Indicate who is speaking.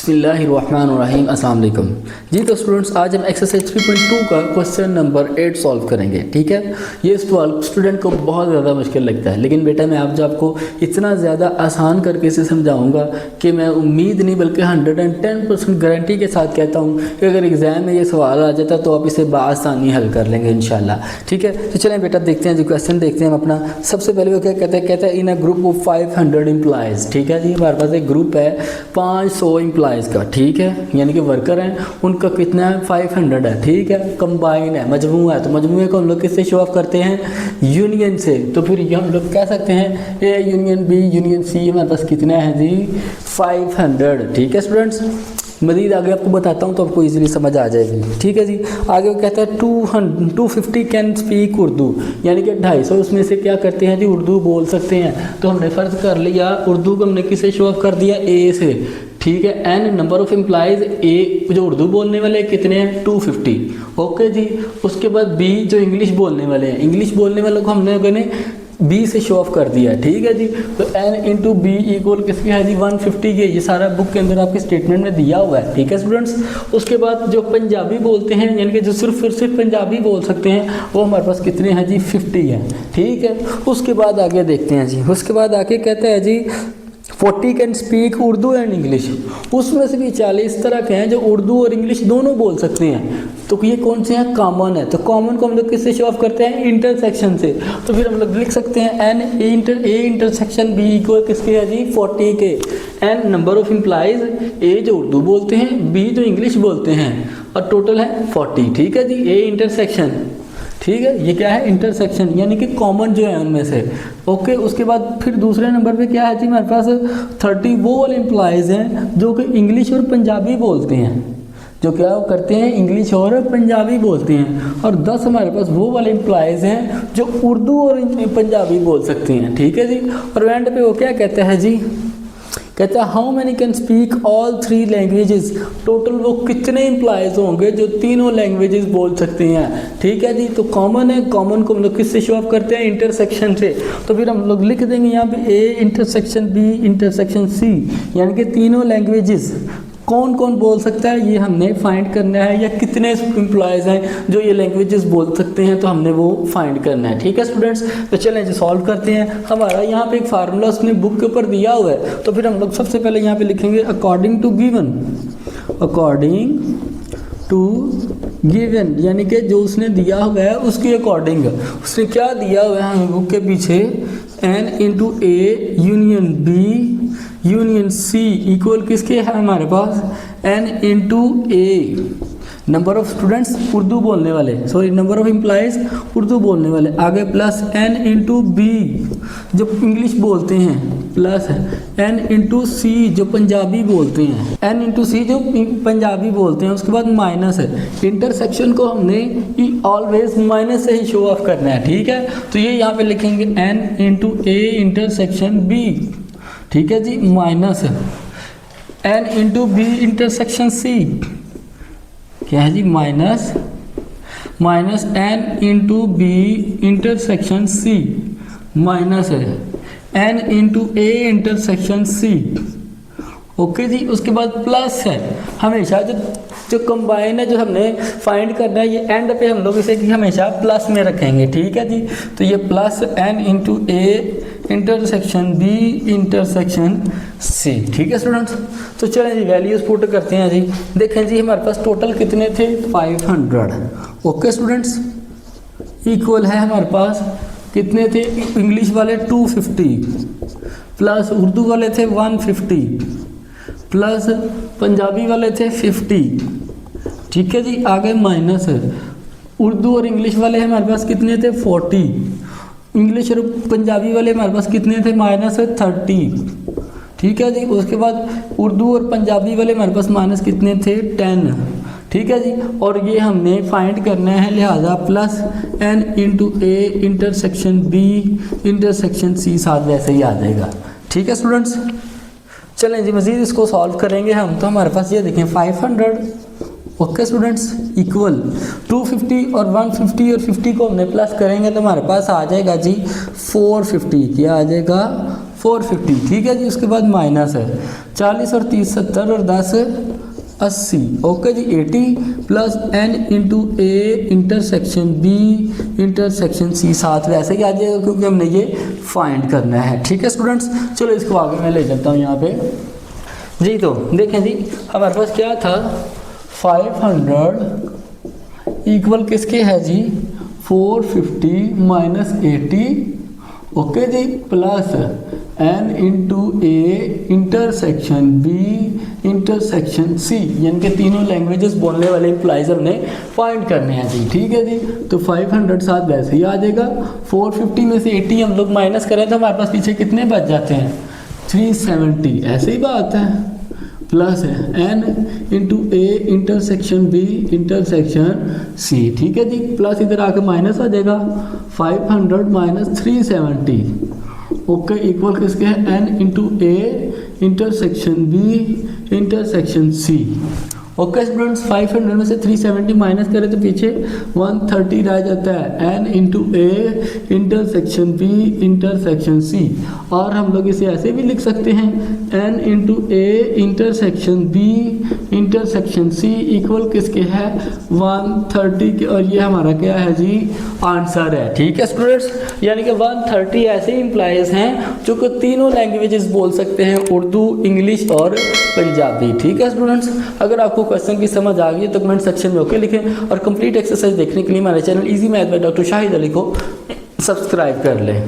Speaker 1: बिस्मिल्लाहिर्रहमानिर्रहीम अस्सलाम वालेकुम जी। तो स्टूडेंट्स, आज हम एक्सरसाइज 3.2 का क्वेश्चन नंबर 8 सॉल्व करेंगे। ठीक है, ये सवाल स्टूडेंट को बहुत ज़्यादा मुश्किल लगता है, लेकिन बेटा मैं आज आपको इतना ज़्यादा आसान करके इसे समझाऊंगा कि मैं उम्मीद नहीं बल्कि 110% गारंटी के साथ कहता हूँ कि अगर एग्ज़ाम में ये सवाल आ जाता तो आप इसे बआसानी हल कर लेंगे इंशाल्लाह। ठीक है, तो चलें बेटा देखते हैं जो क्वेश्चन देखते हैं हम अपना। सबसे पहले वो क्या कहता है इन अ ग्रुप ऑफ 500 एम्प्लॉयज़। ठीक है जी, हमारे पास एक ग्रुप है 500 एम्प्लॉयज़ का। ठीक है, यानी कि वर्कर हैं, उनका कितना है 500 है। ठीक है, कंबाइन है, मजमू है, तो मजमूए को हम लोग किससे शो ऑफ करते हैं, यूनियन से। तो फिर ये हम लोग कह सकते हैं A union B union C हमारे पास कितना है जी 500। ठीक है स्टूडेंट्स, मज़ीद आगे आपको बताता हूँ तो आपको इजीली समझ आ जाएगी। ठीक है जी, आगे वो कहता है 250 कैन स्पीक उर्दू, यानी कि 250 उसमें से क्या करते हैं जी उर्दू बोल सकते हैं। तो हमने फ़र्ज़ कर लिया उर्दू को हमने किससे शो ऑफ कर दिया, ए से। ठीक है, N number of employees, A जो उर्दू बोलने वाले कितने हैं 250। ओके जी, उसके बाद बी जो इंग्लिश बोलने वाले हैं, इंग्लिश बोलने वालों को हमने बी से शो ऑफ कर दिया। ठीक है जी, तो एन इंटू बी इक्वल किसके है जी 150 के। ये सारा बुक के अंदर आपके स्टेटमेंट में दिया हुआ है। ठीक है स्टूडेंट्स, उसके बाद जो पंजाबी बोलते हैं यानी कि जो सिर्फ पंजाबी बोल सकते हैं वो हमारे पास कितने हैं जी 50 हैं। ठीक है, उसके बाद आगे देखते हैं जी, उसके बाद आगे कहता है जी 40 can speak Urdu and English. उसमें से भी 40 तरह के हैं जो उर्दू और इंग्लिश दोनों बोल सकते हैं। तो ये कौन से हैं, कॉमन है। तो कॉमन को हम लोग किससे शो ऑफ करते हैं, इंटरसेक्शन से। तो फिर हम लोग लिख सकते हैं n A intersection B equal किसके है जी 40 के। N number of employees, A जो उर्दू बोलते हैं, बी जो इंग्लिश बोलते हैं, और टोटल है 40। ठीक है जी, ए इंटरसेक्शन। ठीक है, ये क्या है इंटरसेक्शन, यानी कि कॉमन जो है उनमें से। ओके, उसके बाद फिर दूसरे नंबर पे क्या है जी हमारे पास 30 वो वाले एम्प्लॉयज़ हैं जो कि इंग्लिश और पंजाबी बोलते हैं, जो क्या करते हैं इंग्लिश और पंजाबी बोलते हैं। और 10 हमारे पास वो वाले एम्प्लॉयज़ हैं जो उर्दू और पंजाबी बोल सकते हैं। ठीक है जी, और एंड पे वो क्या कहता है जी, कहता है how many can speak all 3 languages. Total वो कितने एम्प्लॉयज़ होंगे जो तीनों लैंग्वेजेस बोल सकते हैं। ठीक है जी, तो कॉमन है, कॉमन को हम लोग किससे शो ऑफ करते हैं, इंटरसेक्शन से। तो फिर हम लोग लिख देंगे यहाँ पे A intersection B intersection C, यानी कि तीनों लैंग्वेजेस कौन कौन बोल सकता है ये हमने फाइंड करना है, या कितने एम्प्लॉयज़ हैं जो ये लैंग्वेजेस बोल सकते हैं, तो हमने वो फाइंड करना है। ठीक है स्टूडेंट्स, तो चलें जी सॉल्व करते हैं। हमारा यहाँ पे एक फार्मूला उसने बुक के ऊपर दिया हुआ है, तो फिर हम लोग सबसे पहले यहाँ पे लिखेंगे according to given, according to given, यानी कि जो उसने दिया हुआ है उसके अकॉर्डिंग। उसने क्या दिया हुआ है हमें बुक के पीछे, n into A union B union C equal किसके है हमारे पास n into A number of students Urdu बोलने वाले, sorry number of employees Urdu बोलने वाले, आगे प्लस एन इंटू बी जो इंग्लिश बोलते हैं, प्लस एन इंटू सी जो पंजाबी बोलते हैं, एन इंटू सी जो पंजाबी बोलते हैं, उसके बाद माइनस है। इंटरसेक्शन को हमने ऑलवेज माइनस से ही शो ऑफ करना है। ठीक है, तो ये यहाँ पे लिखेंगे n into A intersection B. ठीक है जी, minus n into B intersection C, क्या है जी minus n into B intersection C, minus है n into A intersection C. Okay जी, उसके बाद प्लस है, हमेशा जो कंबाइन है जो हमने फाइंड करना है ये एंड पे हम लोग इसे हमेशा प्लस में रखेंगे। ठीक है जी, तो ये plus n into A intersection B intersection C. ठीक है स्टूडेंट्स, तो चलें जी वैल्यूज पुट करते हैं जी। देखें जी हमारे पास टोटल कितने थे 500। ओके स्टूडेंट्स, इक्वल है हमारे पास कितने थे, इंग्लिश वाले 250 प्लस उर्दू वाले थे 150 प्लस पंजाबी वाले थे 50। ठीक है जी, आगे माइनस है, उर्दू और इंग्लिश वाले हमारे पास कितने थे 40, इंग्लिश और पंजाबी वाले हमारे पास कितने थे माइनस 30। ठीक है जी, उसके बाद उर्दू और पंजाबी वाले हमारे पास माइनस कितने थे 10। ठीक है जी, और ये हमने फाइंड करना है, लिहाजा plus n into A intersection B intersection C साथ वैसे ही आ जाएगा। ठीक है स्टूडेंट्स, चलें जी मज़ीद इसको सॉल्व करेंगे हम। तो हमारे पास ये देखें 500 ओके स्टूडेंट्स इक्वल 250 और 150 और 50 को हमने प्लस करेंगे तो हमारे पास आ जाएगा जी 450। क्या आ जाएगा 450, ठीक है जी। उसके बाद माइनस है 40 और 30 70 और 10 80, ओके जी। 80 plus n into A intersection B intersection C, साथ में ऐसे ही आ जाएगा क्योंकि हमने ये फाइंड करना है, ठीक है स्टूडेंट्स। चलो इसको आगे मैं ले जाता हूँ यहाँ पे जी। तो देखें जी, हमारे पास क्या था 500 इक्वल किसके है जी 450 माइनस 80, ओके जी, plus n into A intersection B intersection C, यानी कि तीनों लैंग्वेजेस बोलने वाले इम्प्लाइज हमने फाइंड करने हैं जी, ठीक है जी। तो 500 साथ वैसे ही आ जाएगा, 450 में से 80 हम लोग माइनस करें तो हमारे पास पीछे कितने बच जाते हैं 370, ऐसे ही बात है, प्लस है n into A intersection B intersection C, ठीक है जी। प्लस इधर आके माइनस आ जाएगा 500 माइनस 370, ओके, इक्वल किसके है n into A intersection B intersection C, okay students. 500 में से 370 माइनस करें तो पीछे 130 रह जाता है, n into A intersection B intersection C, और हम लोग इसे ऐसे भी लिख सकते हैं n into A intersection B intersection C equal किसके है 130 के, और ये हमारा क्या है जी आंसर है, ठीक है स्टूडेंट्स। यानी कि 130 ऐसे इम्प्लाइज हैं जो कि तीनों लैंग्वेजेस बोल सकते हैं, उर्दू, इंग्लिश और पंजाबी, ठीक है स्टूडेंट्स। अगर आपको क्वेश्चन की समझ आ गई तो कमेंट सेक्शन में ओके लिखें, और कंप्लीट एक्सरसाइज देखने के लिए हमारे channel easy math by doctor Shahid Ali को सब्सक्राइब कर लें।